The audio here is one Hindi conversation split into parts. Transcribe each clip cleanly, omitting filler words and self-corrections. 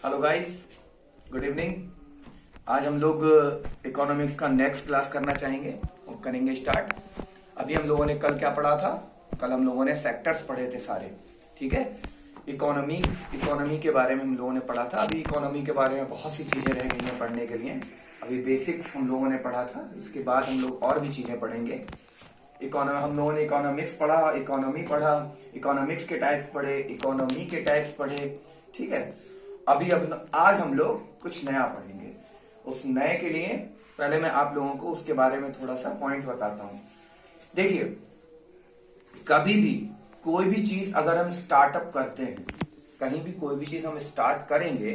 Hello guys, good evening. आज हम लोग इकोनॉमिक्स का नेक्स्ट क्लास करना चाहेंगे और करेंगे स्टार्ट। अभी हम लोगों ने कल क्या पढ़ा था? कल हम लोगों ने सेक्टर्स पढ़े थे सारे, ठीक है। इकोनॉमी के बारे में हम लोगों ने पढ़ा था। अभी इकोनॉमी के बारे में बहुत सी चीजें रह गई हैं पढ़ने के लिए। अभी बेसिक्स हम लोगों ने पढ़ा था, इसके बाद हम लोग और भी चीजें पढ़ेंगे। हम लोगों ने इकोनॉमिक्स पढ़ा, इकोनॉमी पढ़ा, इकोनॉमिक्स के टाइप्स पढ़े, इकोनॉमी के टाइप्स पढ़े, ठीक है। अब आज हम लोग कुछ नया पढ़ेंगे। उस नए के लिए पहले मैं आप लोगों को उसके बारे में थोड़ा सा पॉइंट बताता हूं। देखिए, कभी भी कोई भी चीज अगर हम स्टार्टअप करते हैं, कहीं भी कोई भी चीज हम स्टार्ट करेंगे,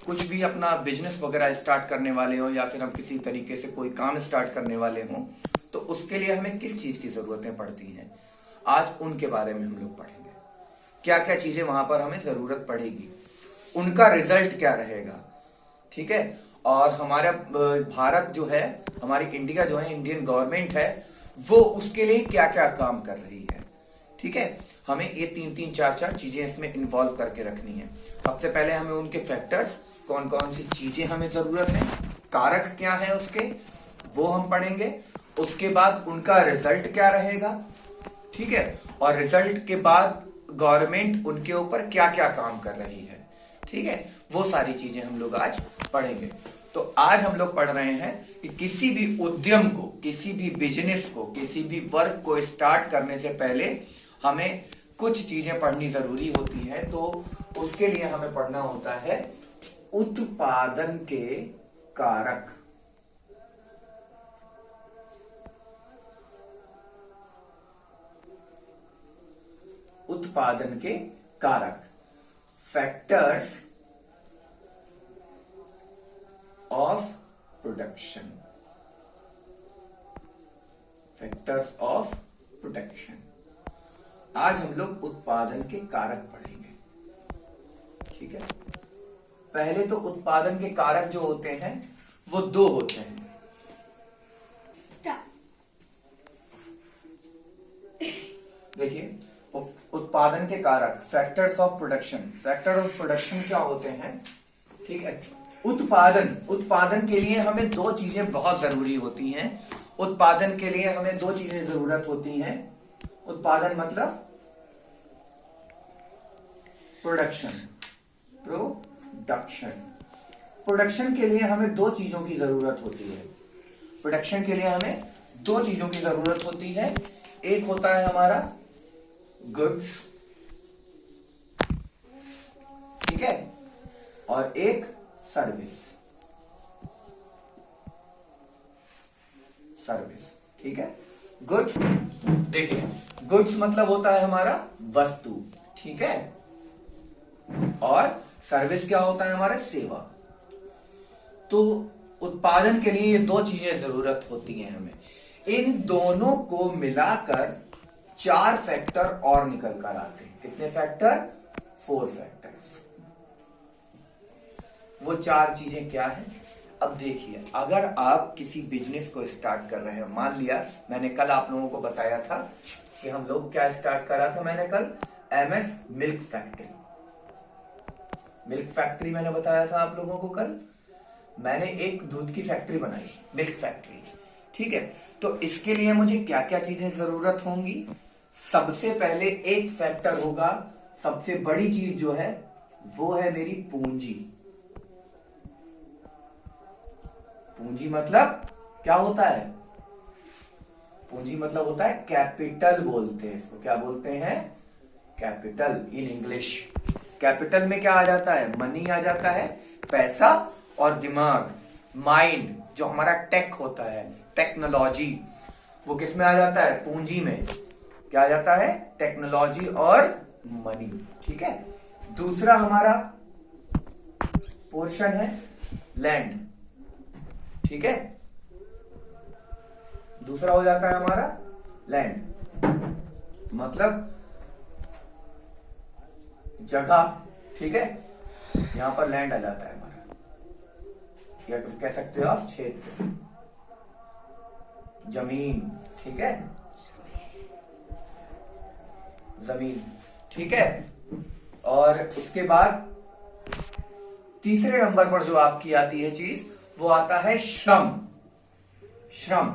कुछ भी अपना बिजनेस वगैरह स्टार्ट करने वाले हो या फिर हम किसी तरीके से कोई काम स्टार्ट करने वाले हों, तो उसके लिए हमें किस चीज की जरूरतें पड़ती हैं, आज उनके बारे में हम लोग पढ़ेंगे। क्या क्या चीजें वहां पर हमें जरूरत पड़ेगी, उनका रिजल्ट क्या रहेगा, ठीक है। और हमारा भारत जो है, हमारी इंडिया जो है, इंडियन गवर्नमेंट है, वो उसके लिए क्या क्या काम कर रही है, ठीक है। हमें ये तीन चार चीजें इसमें इन्वॉल्व करके रखनी है। सबसे पहले हमें उनके फैक्टर्स, कौन कौन सी चीजें हमें जरूरत है, कारक क्या है उसके, वो हम पढ़ेंगे। उसके बाद उनका रिजल्ट क्या रहेगा, ठीक है। और रिजल्ट के बाद गवर्नमेंट उनके ऊपर क्या क्या काम कर रही है, ठीक है। वो सारी चीजें हम लोग आज पढ़ेंगे। तो आज हम लोग पढ़ रहे हैं कि किसी भी उद्यम को, किसी भी बिजनेस को, किसी भी वर्क को स्टार्ट करने से पहले हमें कुछ चीजें पढ़नी जरूरी होती है। तो उसके लिए हमें पढ़ना होता है उत्पादन के कारक। उत्पादन के कारक, factors of production, factors of production. आज हम लोग उत्पादन के कारक पढ़ेंगे, ठीक है। पहले तो उत्पादन के कारक जो होते हैं वो दो होते हैं। देखिए, उत्पादन के कारक, factors of production. Factor of production क्या होते हैं, ठीक है। उत्पादन के लिए हमें दो चीजें बहुत जरूरी होती हैं। उत्पादन के लिए हमें दो चीजें जरूरत होती हैं। उत्पादन मतलब प्रोडक्शन, प्रोडक्शन के लिए हमें दो चीजों की जरूरत होती है। प्रोडक्शन के लिए हमें दो चीजों की जरूरत होती है। एक होता है हमारा गुड्स, ठीक है, और एक सर्विस, ठीक है। गुड्स, देखिए, गुड्स मतलब होता है हमारा वस्तु, ठीक है, और सर्विस क्या होता है हमारा सेवा। तो उत्पादन के लिए ये दो चीजें जरूरत होती हैं हमें। इन दोनों को मिलाकर चार फैक्टर और निकल कर आते हैं। कितने फैक्टर? 4 फैक्टर्स। वो चार चीजें क्या है? अब देखिए, अगर आप किसी बिजनेस को स्टार्ट कर रहे हैं, मान लिया मैंने कल आप लोगों को बताया था कि हम लोग क्या स्टार्ट करा था, मैंने कल एमएस मिल्क फैक्ट्री, मैंने बताया था आप लोगों को कल। मैंने एक दूध की फैक्ट्री बनाई, मिल्क फैक्ट्री, ठीक है। तो इसके लिए मुझे क्या क्या चीजें जरूरत होंगी? सबसे पहले एक फैक्टर होगा, सबसे बड़ी चीज जो है वो है मेरी पूंजी। पूंजी मतलब क्या होता है? पूंजी मतलब होता है कैपिटल, बोलते हैं इसको। क्या बोलते हैं? Capital in English. कैपिटल में क्या आ जाता है? मनी आ जाता है, पैसा, और दिमाग, माइंड, जो हमारा टेक होता है, टेक्नोलॉजी, वो किस में आ जाता है? पूंजी में। क्या आ जाता है? टेक्नोलॉजी और मनी, ठीक है। दूसरा हमारा पोर्शन है लैंड, ठीक है। दूसरा हो जाता है हमारा लैंड, मतलब जगह, ठीक है। यहां पर लैंड आ जाता है हमारा, या कह सकते हो आप क्षेत्र, जमीन, ठीक है, जमीन, ठीक है। और इसके बाद तीसरे नंबर पर जो आपकी आती है चीज वो आता है श्रम। श्रम,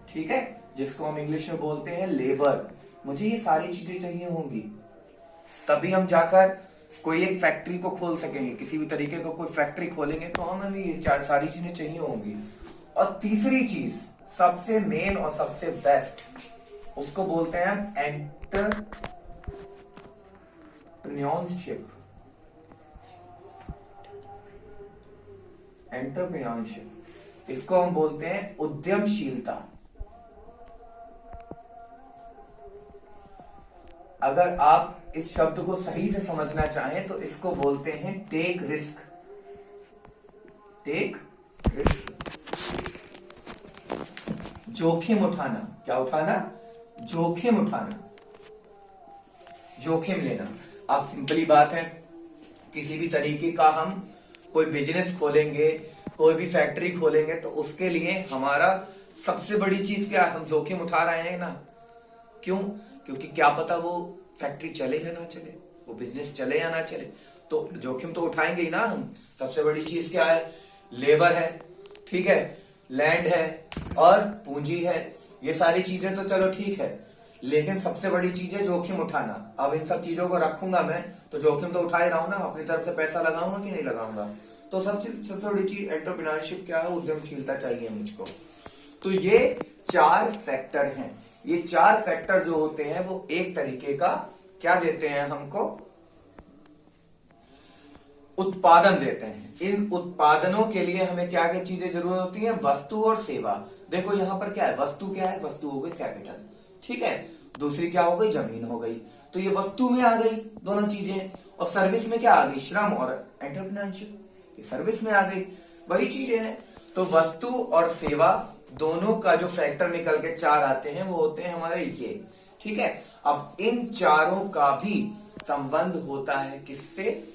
ठीक है, जिसको हम इंग्लिश में बोलते हैं लेबर। मुझे ये सारी चीजें चाहिए होंगी, तभी हम जाकर कोई एक फैक्ट्री को खोल सकेंगे। किसी भी तरीके का कोई फैक्ट्री खोलेंगे तो हमें ये सारी चीजें चाहिए होंगी। और तीसरी चीज सबसे मेन और सबसे बेस्ट, उसको बोलते हैं हम एंटरप्रेन्योरशिप। एंटरप्रेन्योरशिप, इसको हम बोलते हैं उद्यमशीलता। अगर आप इस शब्द को सही से समझना चाहें तो इसको बोलते हैं टेक रिस्क। टेक रिस्क, जोखिम उठाना। क्या उठाना? जोखिम उठाना, जोखिम लेना। आप सिंपली बात है, किसी भी तरीके का हम कोई बिजनेस खोलेंगे, कोई भी फैक्ट्री खोलेंगे तो उसके लिए हमारा सबसे बड़ी चीज क्या है? हम जोखिम उठा रहे हैं ना। क्यों? क्योंकि क्या पता वो फैक्ट्री चले या ना चले, वो बिजनेस चले या ना चले, तो जोखिम तो उठाएंगे ही ना हम। सबसे बड़ी चीज क्या है? लेबर है, ठीक है, लैंड है और पूंजी है। ये सारी चीजें तो चलो ठीक है, लेकिन सबसे बड़ी चीज है जोखिम उठाना। अब इन सब चीजों को रखूंगा मैं तो जोखिम तो उठा ही रहा हूं ना, अपनी तरफ से पैसा लगाऊंगा कि नहीं लगाऊंगा। तो सबसे बड़ी चीज एंटरप्रेन्योरशिप क्या है? उद्यमशीलता चाहिए मुझको। तो ये 4 फैक्टर हैं। ये 4 फैक्टर जो होते हैं वो एक तरीके का क्या देते हैं हमको? उत्पादन देते हैं। इन उत्पादनों के लिए हमें क्या क्या चीजें जरूरत होती है? वस्तु और सेवा। देखो यहां पर क्या है? वस्तु क्या है? वस्तु हो गई कैपिटल, ठीक है। दूसरी क्या हो गई? जमीन हो गई। तो ये वस्तु में आ गई दोनों चीजें। और सर्विस में क्या आ गई? श्रम और एंटरप्रेन्योरशिप, ये सर्विस में आ गई। वही चीजें हैं। तो वस्तु और सेवा दोनों का जो फैक्टर निकल के 4 आते हैं वो होते हैं हमारे ये, ठीक है। अब इन चारों का भी संबंध होता है किससे?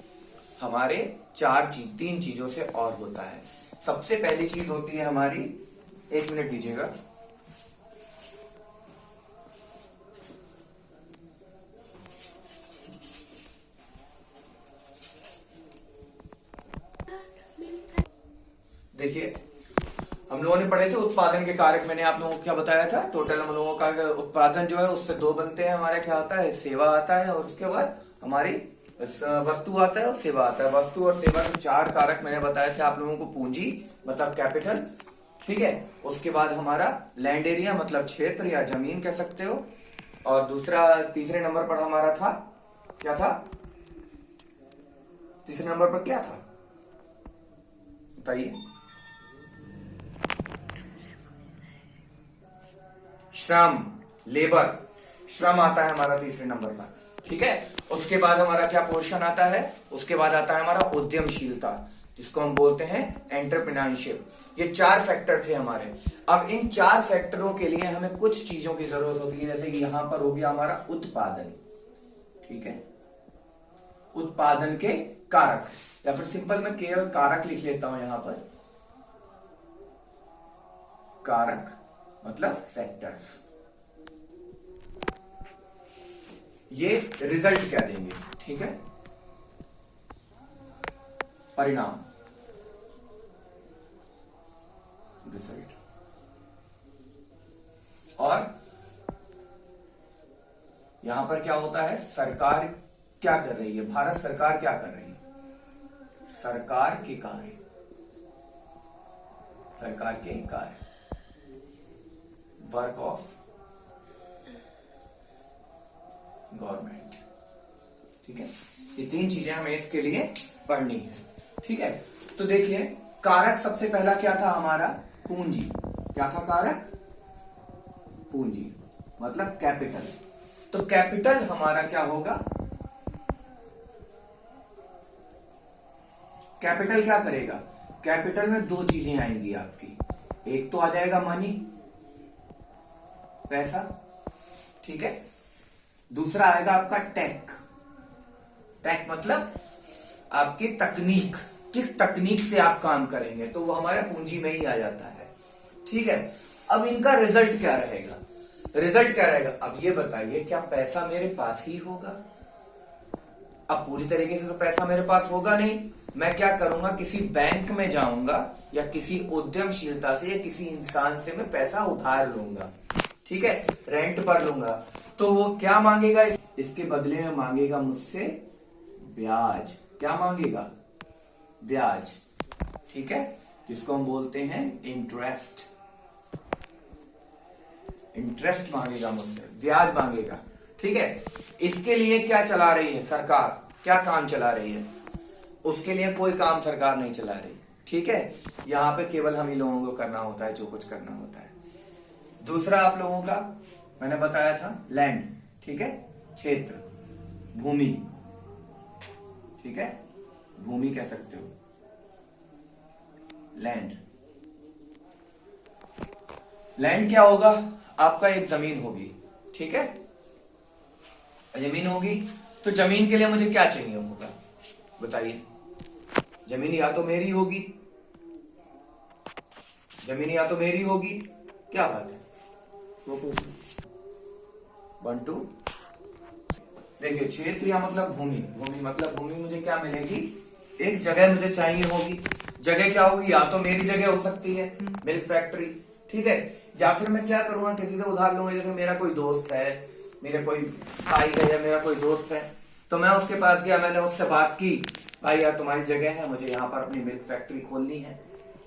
हमारे 3 चीजों से और होता है। सबसे पहली चीज होती है हमारी, 1 मिनट दीजिएगा। देखिए, हम लोगों ने पढ़े थे उत्पादन के कारक। मैंने आप लोगों को क्या बताया था? टोटल हम लोगों का उत्पादन जो है उससे 2 बनते हैं हमारे। क्या आता है? सेवा आता है, और उसके बाद हमारी वस्तु आता है और सेवा आता है। वस्तु और सेवा के 4 कारक मैंने बताए थे आप लोगों को। पूंजी मतलब कैपिटल, ठीक है। उसके बाद हमारा लैंड एरिया मतलब क्षेत्र या जमीन कह सकते हो। और तीसरे नंबर पर हमारा था, क्या था? तीसरे नंबर पर क्या था बताइए? श्रम, लेबर। श्रम आता है हमारा तीसरे नंबर पर, ठीक है। उसके बाद हमारा क्या पोर्शन आता है? उसके बाद आता है हमारा उद्यमशीलता, जिसको हम बोलते हैं एंटरप्रेन्योरशिप। ये 4 फैक्टर थे हमारे। अब इन 4 फैक्टरों के लिए हमें कुछ चीजों की जरूरत होती है, जैसे कि यहां पर हो गया हमारा उत्पादन, ठीक है। उत्पादन के कारक, या फिर सिंपल मैं केवल कारक लिख लेता हूं यहां पर। कारक मतलब फैक्टर्स। ये रिजल्ट क्या देंगे, ठीक है, परिणाम, रिजल्ट। और यहां पर क्या होता है? सरकार क्या कर रही है? भारत सरकार क्या कर रही है? सरकार के कार्य, सरकार के कार्य, वर्क ऑफ गवर्नमेंट, ठीक है। ये 3 चीजें हमें इसके लिए पढ़नी है, ठीक है। तो देखिए, कारक सबसे पहला क्या था हमारा? पूंजी। क्या था कारक? पूंजी मतलब कैपिटल। तो कैपिटल हमारा क्या होगा? कैपिटल क्या करेगा? कैपिटल में 2 चीजें आएंगी आपकी। एक तो आ जाएगा मनी, पैसा, ठीक है। दूसरा आएगा आपका टेक। टेक मतलब आपकी तकनीक, किस तकनीक से आप काम करेंगे, तो वो हमारे पूंजी में ही आ जाता है, ठीक है। अब इनका रिजल्ट क्या रहेगा? रिजल्ट क्या रहेगा? अब ये बताइए, क्या पैसा मेरे पास ही होगा? अब पूरी तरीके से तो पैसा मेरे पास होगा नहीं। मैं क्या करूंगा, किसी बैंक में जाऊंगा या किसी उद्यमशीलता से या किसी इंसान से मैं पैसा उधार लूंगा, ठीक है, रेंट पर लूंगा। तो वो क्या मांगेगा, इसके बदले में मांगेगा मुझसे ब्याज। क्या मांगेगा, ब्याज, ठीक है, जिसको हम बोलते हैं इंटरेस्ट। इंटरेस्ट मांगेगा मुझसे, ब्याज मांगेगा, ठीक है। इसके लिए क्या चला रही है सरकार, क्या काम चला रही है, उसके लिए कोई काम सरकार नहीं चला रही, ठीक है। यहाँ पे केवल हम ही लोगों को करना होता है जो कुछ करना होता है। दूसरा आप लोगों का मैंने बताया था लैंड, ठीक है, क्षेत्र, भूमि, ठीक है, भूमि कह सकते हो, लैंड। लैंड क्या होगा, आपका एक जमीन होगी, ठीक है, जमीन होगी। तो जमीन के लिए मुझे क्या चाहिए होगा, बताइए। जमीन या तो मेरी होगी, जमीन या तो मेरी होगी, क्या बात है, वो पूछ 1 2। देखिए क्षेत्र या मतलब भूमि, भूमि मतलब भूमि मुझे क्या मिलेगी, एक जगह मुझे चाहिए होगी। जगह क्या होगी, या तो मेरी जगह हो सकती है मिल्क फैक्ट्री, ठीक है, या फिर मैं क्या करूंगा, किसी से उधार लूंगा। जैसे मेरा कोई दोस्त है, मेरे कोई भाई है या मेरा कोई दोस्त है, तो मैं उसके पास गया, मैंने उससे बात की, भाई यार तुम्हारी जगह है, मुझे यहाँ पर अपनी मिल्क फैक्ट्री खोलनी है।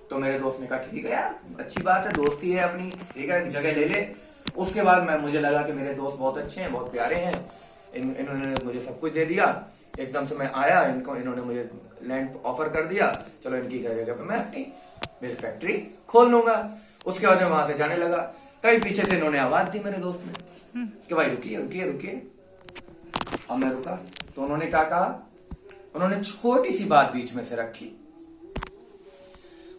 तो मेरे दोस्त ने कहा ठीक है यार, अच्छी बात है, दोस्ती है अपनी, ठीक है, जगह ले ले। उसके बाद मुझे लगा कि मेरे दोस्त बहुत अच्छे हैं, बहुत प्यारे हैं, इन्होंने मुझे सब कुछ दे दिया। एकदम से मैं आया, इन्होंने मुझे लैंड ऑफर कर दिया, चलो इनकी जगह पे मैं अपनी मिल्क फैक्ट्री खोल लूंगा। उसके बाद मैं वहां से जाने लगा, कहीं पीछे से इन्होंने आवाज दी मेरे दोस्त ने कि भाई रुकिए रुकिए रुकिए। और मैं रुका, तो उन्होंने क्या कहा, उन्होंने छोटी सी बात बीच में से रखी,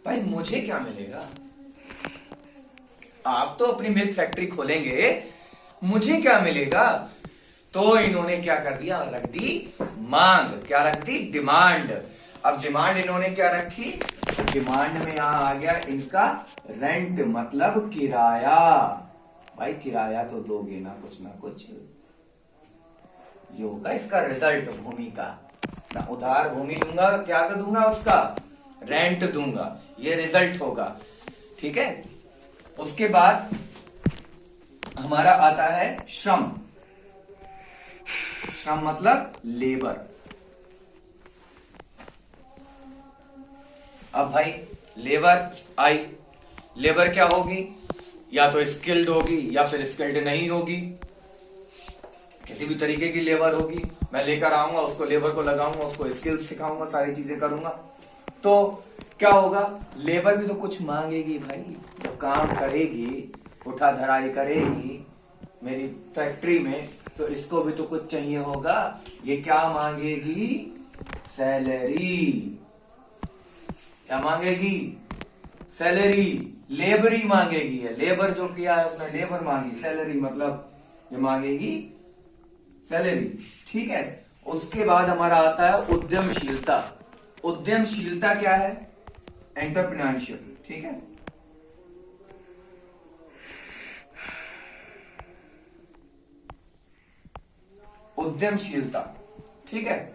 भाई मुझे क्या मिलेगा, आप तो अपनी मिल्क फैक्ट्री खोलेंगे, मुझे क्या मिलेगा। तो इन्होंने क्या कर दिया, रख दी मांग, क्या रख दी, डिमांड। अब डिमांड इन्होंने क्या रखी, डिमांड में यहां आ गया इनका रेंट मतलब किराया। भाई किराया तो दोगे ना कुछ, ये होगा इसका रिजल्ट भूमि का। ना उधार भूमि दूंगा, क्या दूंगा, उसका रेंट दूंगा, ये रिजल्ट होगा, ठीक है। उसके बाद हमारा आता है श्रम। श्रम मतलब लेबर। अब भाई लेबर आई, लेबर क्या होगी, या तो स्किल्ड होगी या फिर स्किल्ड नहीं होगी, किसी भी तरीके की लेबर होगी। मैं लेकर आऊंगा उसको, लेबर को लगाऊंगा, उसको स्किल्स सिखाऊंगा, सारी चीजें करूंगा। तो क्या होगा, लेबर भी तो कुछ मांगेगी भाई, तो काम करेगी, उठा धराई करेगी मेरी फैक्ट्री में, तो इसको भी तो कुछ चाहिए होगा। ये क्या मांगेगी, सैलरी। क्या मांगेगी, सैलरी, लेबरी मांगेगी। है लेबर जो किया है उसने लेबर मांगी, सैलरी मतलब ये मांगेगी सैलरी, ठीक है। उसके बाद हमारा आता है उद्यमशीलता। उद्यमशीलता क्या है, एंटरप्रेन्योरशिप, ठीक है। उद्यमशीलता, ठीक है।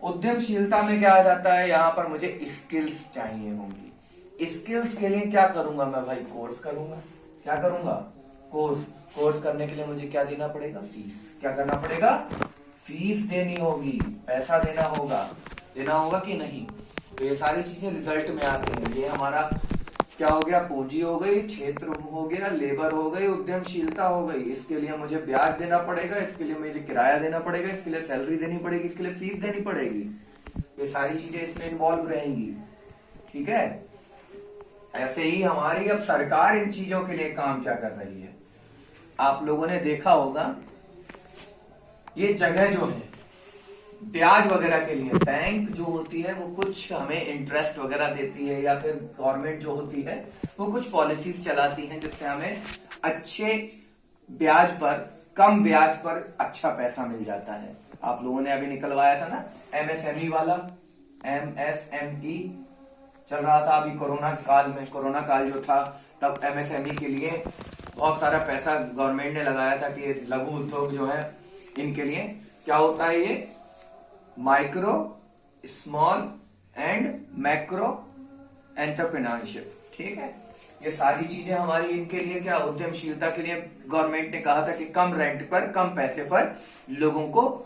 उद्यमशीलता में क्या आ जाता है, यहां पर मुझे स्किल्स चाहिए होंगी। स्किल्स के लिए क्या करूंगा मैं भाई, कोर्स करूंगा। क्या करूंगा, कोर्स करने के लिए मुझे क्या देना पड़ेगा, फीस। क्या करना पड़ेगा, फीस देनी होगी, पैसा देना होगा कि नहीं। तो ये सारी चीजें रिजल्ट में आती हैं। ये हमारा क्या हो गया, पूंजी हो गई, क्षेत्र हो गया, लेबर हो गई, उद्यमशीलता हो गई। इसके लिए मुझे ब्याज देना पड़ेगा, इसके लिए मुझे किराया देना पड़ेगा, इसके लिए सैलरी देनी पड़ेगी, इसके लिए फीस देनी पड़ेगी। ये सारी चीजें इसमें इन्वॉल्व रहेंगी, ठीक है। ऐसे ही हमारी अब सरकार इन चीजों के लिए काम क्या कर रही है, आप लोगों ने देखा होगा, ये जगह जो है ब्याज वगैरह के लिए, बैंक जो होती है वो कुछ हमें इंटरेस्ट वगैरह देती है, या फिर गवर्नमेंट जो होती है वो कुछ पॉलिसीज चलाती हैं जिससे हमें अच्छे ब्याज पर, कम ब्याज पर अच्छा पैसा मिल जाता है। आप लोगों ने अभी निकलवाया था ना एमएसएमई वाला, एमएसएमई चल रहा था अभी कोरोना काल में। कोरोना काल जो था तब एमएसएमई के लिए बहुत सारा पैसा गवर्नमेंट ने लगाया था कि लघु उद्योग जो है इनके लिए क्या होता है, ये micro small and macro entrepreneurship. ठीक है, ये सारी चीजें हमारी इनके लिए क्या, उद्यमशीलता के लिए गवर्नमेंट ने कहा था कि कम रेंट पर, कम पैसे पर लोगों को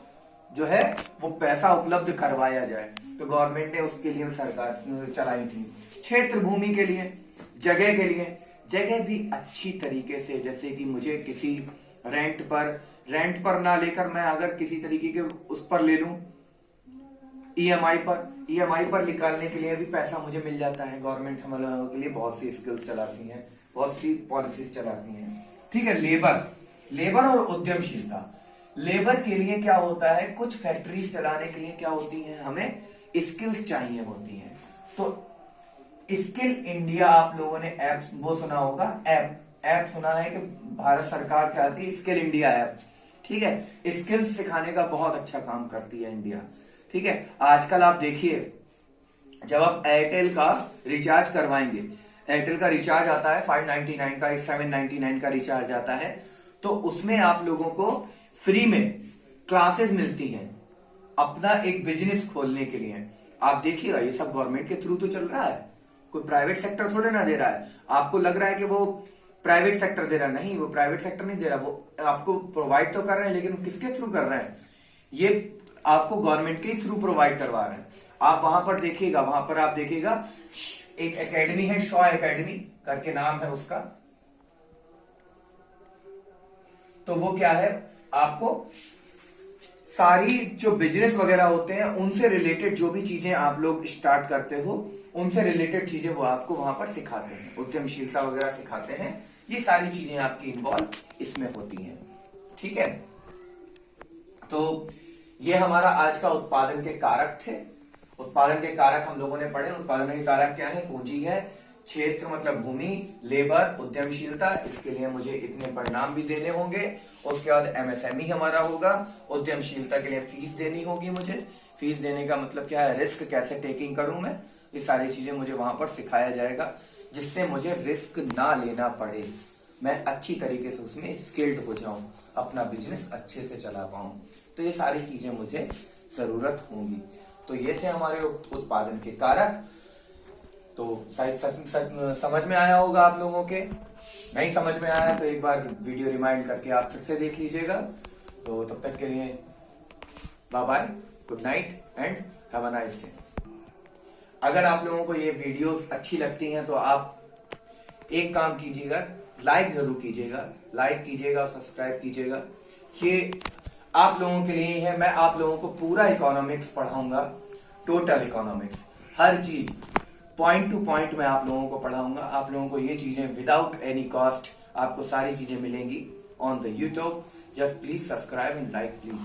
जो है वो पैसा उपलब्ध करवाया जाए। तो गवर्नमेंट ने उसके लिए सरकार चलाई थी। क्षेत्र भूमि के लिए, जगह के लिए, जगह भी अच्छी तरीके से, जैसे कि मुझे किसी रेंट पर ना लेकर मैं अगर किसी तरीके के उस पर ले लूं, ईएमआई पर निकालने के लिए भी पैसा मुझे मिल जाता है। गवर्नमेंट हम लोगों के लिए बहुत सी स्किल्स चलाती है, बहुत सी पॉलिसीज चलाती हैं। ठीक है, लेबर और उद्यमशीलता। लेबर के लिए क्या होता है, कुछ फैक्ट्रीज चलाने के लिए क्या होती है, हमें स्किल्स चाहिए होती हैं। तो स्किल इंडिया, आप लोगों ने ऐप वो सुना होगा, ऐप सुना है कि भारत सरकार क्या आती है, स्किल इंडिया ऐप। ठीक है, स्किल्स सिखाने का बहुत अच्छा काम करती है इंडिया। ठीक है, आजकल आप देखिए, जब आप एयरटेल का रिचार्ज करवाएंगे, एयरटेल का रिचार्ज आता है 599 का, 799 का रिचार्ज आता है, तो उसमें आप लोगों को फ्री में क्लासेस मिलती हैं अपना एक बिजनेस खोलने के लिए। आप देखिएगा, ये सब गवर्नमेंट के थ्रू तो चल रहा है, कोई प्राइवेट सेक्टर थोड़े ना दे रहा है। आपको लग रहा है कि वो प्राइवेट सेक्टर दे रहा है, नहीं, वो प्राइवेट सेक्टर नहीं दे रहा, वो आपको प्रोवाइड तो कर रहे हैं, लेकिन किसके थ्रू कर रहे हैं, ये आपको गवर्नमेंट के थ्रू प्रोवाइड करवा रहे हैं। आप वहां पर देखिएगा, वहां पर आप देखिएगा एक एकेडमी है, शॉ एकेडमी करके नाम है उसका। तो वो क्या है, आपको सारी जो बिजनेस वगैरह होते हैं उनसे रिलेटेड जो भी चीजें आप लोग स्टार्ट करते हो, उनसे रिलेटेड चीजें वो आपको वहां पर सिखाते हैं, उद्यमशीलता वगैरह सिखाते हैं। ये सारी चीजें आपकी इन्वॉल्व इसमें होती हैं। ठीक है, तो ये हमारा आज का उत्पादन के कारक थे। उत्पादन के कारक हम लोगों ने पढ़े। उत्पादन के कारक क्या है, पूंजी है, क्षेत्र मतलब भूमि, लेबर, उद्यमशीलता, इसके लिए मुझे इतने परिणाम भी देने होंगे। उसके बाद एमएसएमई हमारा होगा, उद्यमशीलता के लिए फीस देनी होगी मुझे। फीस देने का मतलब क्या है, रिस्क कैसे टेकिंग करूं मैं, ये सारी चीजें मुझे वहां पर सिखाया जाएगा, जिससे मुझे रिस्क ना लेना पड़े, मैं अच्छी तरीके से उसमें स्किल्ड हो जाऊं, अपना बिजनेस अच्छे से चला पाऊं। तो ये सारी चीजें मुझे जरूरत होंगी। तो ये थे हमारे उत्पादन के कारक। तो समझ में आया होगा आप लोगों के, नहीं समझ में आया तो एक बार वीडियो रिमाइंड करके आप फिर से देख लीजिएगा। तो तब तक के लिए bye bye, good night and have a nice day. अगर आप लोगों को ये वीडियोस अच्छी लगती हैं तो आप एक काम कीजिएगा, लाइक जरूर कीजिएगा, लाइक कीजिएगा और सब्सक्राइब कीजिएगा। ये आप लोगों के लिए है, मैं आप लोगों को पूरा इकोनॉमिक्स पढ़ाऊंगा, टोटल इकोनॉमिक्स, हर चीज पॉइंट टू पॉइंट मैं आप लोगों को पढ़ाऊंगा। आप लोगों को ये चीजें विदाउट एनी कॉस्ट आपको सारी चीजें मिलेंगी on the YouTube. Just please subscribe and like please.